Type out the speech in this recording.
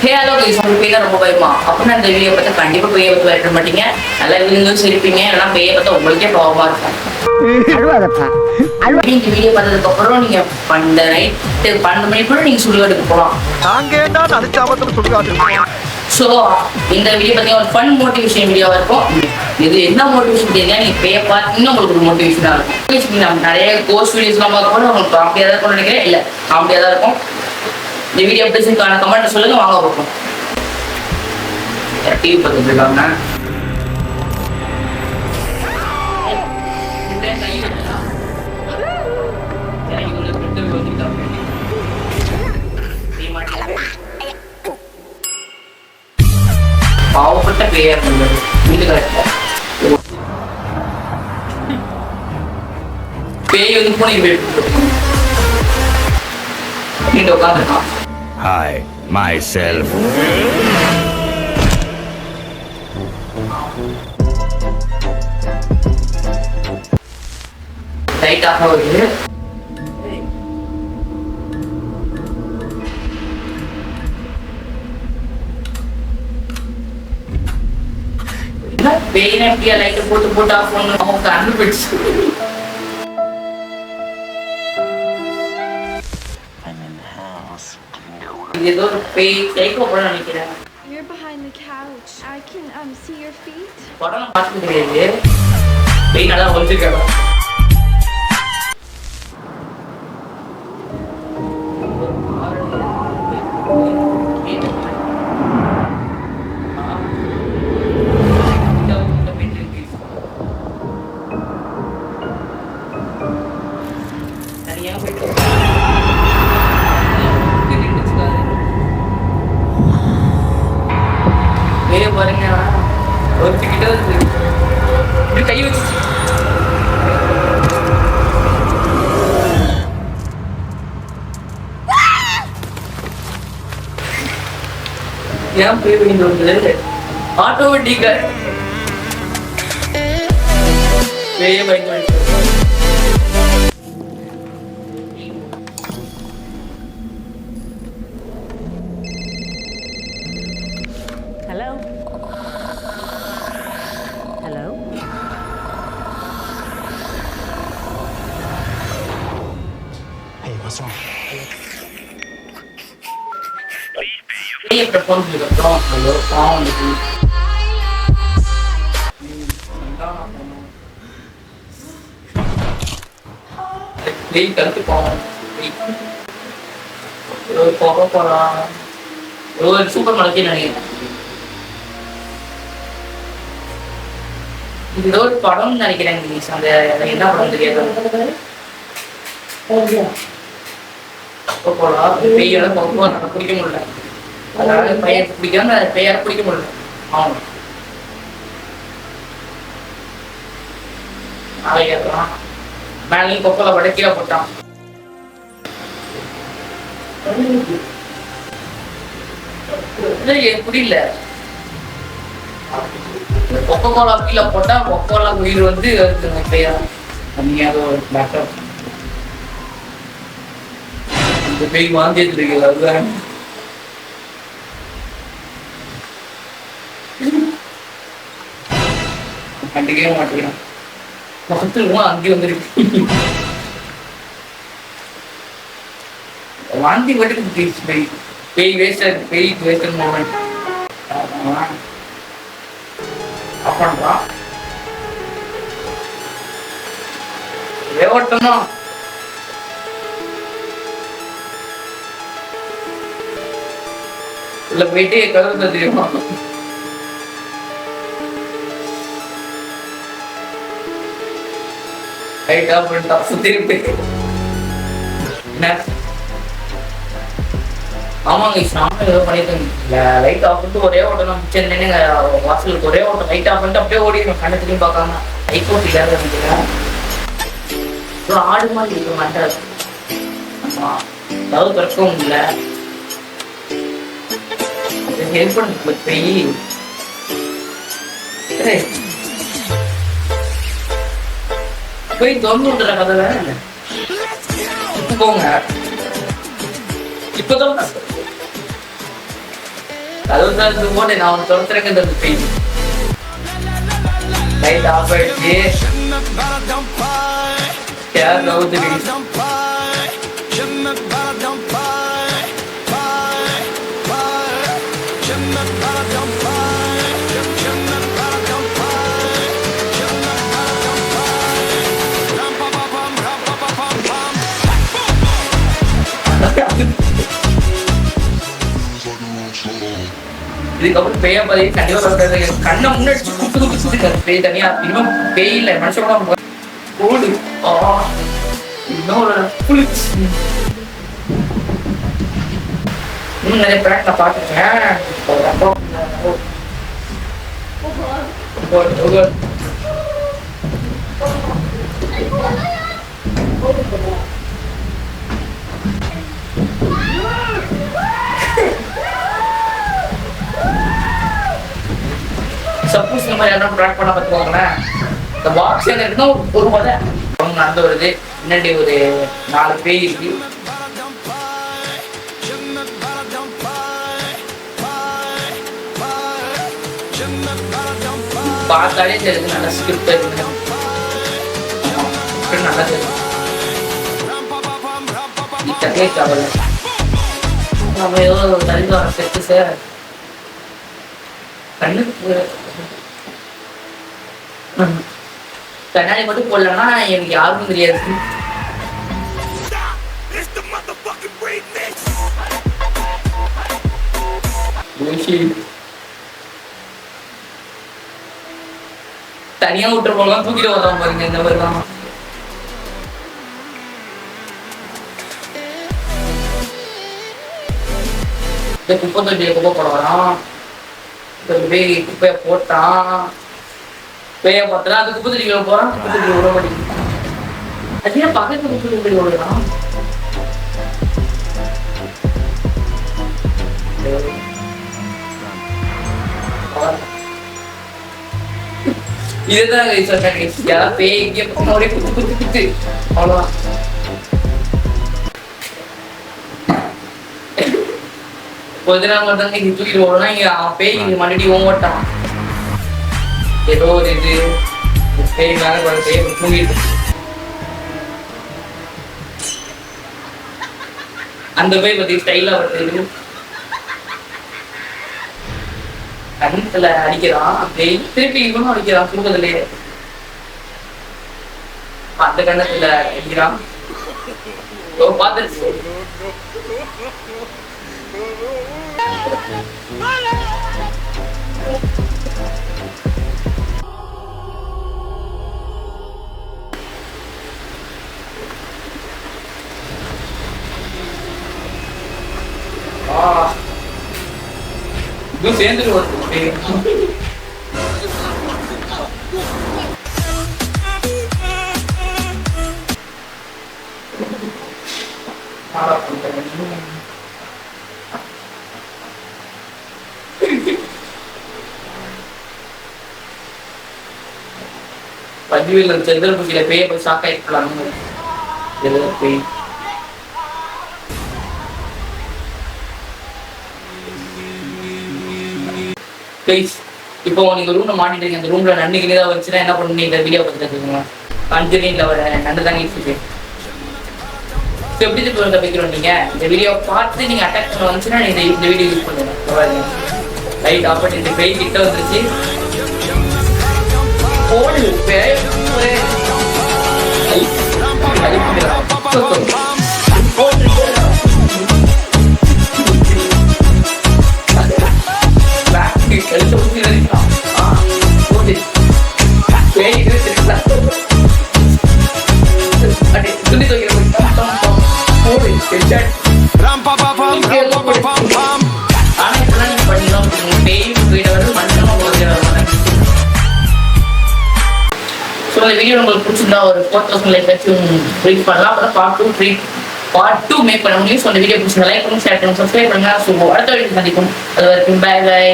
Hello guys, உங்களுக்கு பேய் ரொம்ப பயமா அப்படின்னா இந்த வீடியோ பார்த்தா கண்டிப்பா பேயை பத்தி பயப்பட மாட்டீங்க. நல்லா விழுந்தும் சிரிப்பீங்க. இல்லைன்னா பேயை பார்த்தா உங்களுக்கே பாவமா இருக்கும். இந்த வீடியோ பார்த்ததுக்கு அப்புறம் நீங்க இந்த நைட்டு 12 மணி கூட நீங்க சுடுகாட்டுக்கு போகலாம். ஸோ இந்த வீடியோ பார்த்தீங்கன்னா ஒரு ஃபன் மோட்டிவேஷன் வீடியோவாக இருக்கும். இது என்ன மோட்டிவேஷன் தெரியுங்க, நீங்க பேயை பார்த்தீங்கன்னா உங்களுக்கு ஒரு மோட்டிவேஷனாக இருக்கும். நம்ம நிறைய கோர்ஸ் வீடியோஸ்லாம் பார்க்கும்போது உங்களுக்கு காமெடியாக தான் இருக்கும்னு நினைக்கிறேன். இல்லை, காமெடியாக தான் இருக்கும். இந்த வீடியோ பிடிச்சிருக்கான கமெண்ட் சொல்லுங்க, வாங்க பார்ப்போம். டிவி பார்த்துட்டு இருக்காங்க. பாவப்பட்ட பேர் வீட்டுக்கார பேய் வந்து போன உட்காந்துருக்கான். Hi, myself. லைட்டாக வருது. பேயினா எப்படியா லைட்டை போட்டு போட்டு ஆஃப் பண்ணணும், அவங்க கண்டுபிடிச்சு ஏதோ ஒரு பேய் சைக்கோ படம் நினைக்கிறேன். You're behind the couch. I can see your feet. படம் பார்த்து தெரியாது. பேய் நல்லா ஒழிச்சிருக்காங்க. தனியா போயிட்டு பாருங்க, ஒருத்திக்கிட்ட இப்படி கை வச்சு ஏன் போய் வந்து ஆட்டோமேட்டிக்கா பேய பயந்து. Hello? Hello? Hey, what's wrong? பேய பிரபோஸ் பண்ணிட்டோம். ஹலோ பாவம் இருக்கு. பேய் கருத்து பாவம். போக போறான். ஒரு சூப்பர் மார்க்கெட் நினைக்கிறேன். இது ஒரு படம் நினைக்கிறேன். அந்த என்ன படம் தெரியாது. போலாம் பெய்யோட போக பிடிக்க முடியல. அதனால பையன் பிடிக்காம பெய்யார பிடிக்க முடியல. ஆமா, மேலையும் கொக்கோல பட கீழே போட்டான். புரியல. கொக்கோ கோலா கீழே போட்டா கொக்கோலா உயிர் வந்து பெய்யா. நீங்க அது ஒரு பேக்கப். இந்த பேய் வாந்திட்டு இருக்கு. அதுதான் கண்டுக்கவே மாட்டேங்கிறான். பக்கத்துல அங்கேயும் வந்துருக்கு. வாந்தி மட்டும் பேய் பேய் வேஸ்ட். பேய் வேஸ்ட் மூமெண்ட் பண்றான். ஏவட்டமா இல்ல போயிட்டு கருத்து தெரியுமா? லைட்டா பண்ணிட்டா சுத்திருப்பே. ஆமாங்க, நானும் ஏதோ பண்ணிருக்கேன். லைட் ஆஃப் பண்ணிட்டு ஒரே ஓட்டம் நான் சென்னைங்க வாசலுக்கு ஒரே ஓட்டம் லைட் ஆஃப் பண்ணிட்டு அப்படியே ஓடிடும். கண்ணத்துலையும் பார்க்காம லைட் இல்லாத நினைக்கிறேன். ஆடு மாதிரி இருக்க மாட்டாது. ஆமா, அதாவது திறக்கவும் இல்லை. ஹெல்ப் பண்ண போய் போய் திறந்து விட்டுற கதை போங்க. இப்பதான் அது போட்டு நான் அவன் துரத்துறேங்க பெயின் லைட் ஆஃப் ஆயிடுச்சு யார் நவுத்து இதுக்கப்புறம் பேய பதி கண்டிப்பா கண்ணை முன்னாடி குத்து பேய் தனியா இனிமே பேய் இல்லை மனுஷன் ஓடு இன்னொரு இன்னும் நிறைய பிராக் நான் பார்த்துருக்கேன் சப்போஸ் இந்த மாதிரி யாரும் ட்ராக் பண்ண பார்த்துக்கோங்களேன் இந்த பாக்ஸ் எங்க இருக்குன்னா ஒரு பதை நடந்து வருது முன்னாடி ஒரு 4 பேய் இருக்கு பார்த்தாலே தெரியுது நல்லா ஸ்கிரிப்ட் இருக்கு நல்லா தெரியும் நம்ம ஏதோ தள்ளி வர செட்டு சார் கண்ணுக்கு கண்ணாடி மட்டும் போடலன்னா எனக்கு யாருக்கும் தெரியாது தனியா விட்டு போகலாம் தூக்கிட்டு வரலாம் பாருங்க இந்த மாதிரி தான் குப்பை தொட்டியில குப்பை போட வரான் குப்பைய போட்டான் பேய பார்த்தா அது குப்பை தொட்டிக்கு போறான் குப்பை தொட்டி விட மாட்டேங்குது அது ஏன் பக்கத்து குப்பை தொட்டி விடுறான் இதுதான் யாராவது பேய் எங்கே ஒரே குத்து அவ்வளவுதான் கொஞ்ச நாள் மட்டும் இங்க தூக்கிட்டு போறோம்னா இங்க அவன் பேய் இங்க மறுபடியும் ஓட்டான் ஏதோ ஒரு இது பேய் மேல பேய் தூங்கிட்டு அந்த பேய் பத்தி ஸ்டைலா வருது கண்ணுல அடிக்கிறான் பேய் திருப்பி இவனும் அடிக்கிறான் தூக்கத்திலே அந்த கண்ணத்துல அடிக்கிறான் பார்த்து இது சேர்ந்துட்டு வருது பதிவில் செந்திரபுக்கில பேய போய் ஷாக் ஆயிக்கலாம் பேய் இப்போ நீங்க ரூம்ல மாட்டிட்டு அந்த ரூம்ல நன்னுக்கு தான் வச்சுன்னா என்ன பண்ணு இந்த வீடியோ பார்த்துருக்கீங்க அஞ்சலியில் வர நண்டு தாங்க இருக்கு எப்படி தப்பிக்கிறோம் நீங்க இந்த வீடியோ பார்த்து நீங்க அட்டாக் பண்ண வந்துச்சுன்னா நீங்க இந்த வீடியோ யூஸ் பண்ணுங்க ரைட் ஆப்பர்ட் இந்த பேய் கிட்ட வந்துருச்சு போடு பேய் வீடியோ உங்களுக்கு பிடிச்சிருந்தா ஒரு 4000 லைக் வச்சு ரீச் பண்ணலாம் அப்புறம் பார்ட் 2 மேக் பண்ண முடியும். ஸோ இந்த வீடியோ பிடிச்சிருந்தா லைக் பண்ணுங்க, ஷேர் பண்ணுங்க, சப்ஸ்கிரைப் பண்ணுங்க. ஸோ அடுத்த வீடியோ சந்திக்கும். அது வரைக்கும் பை பை.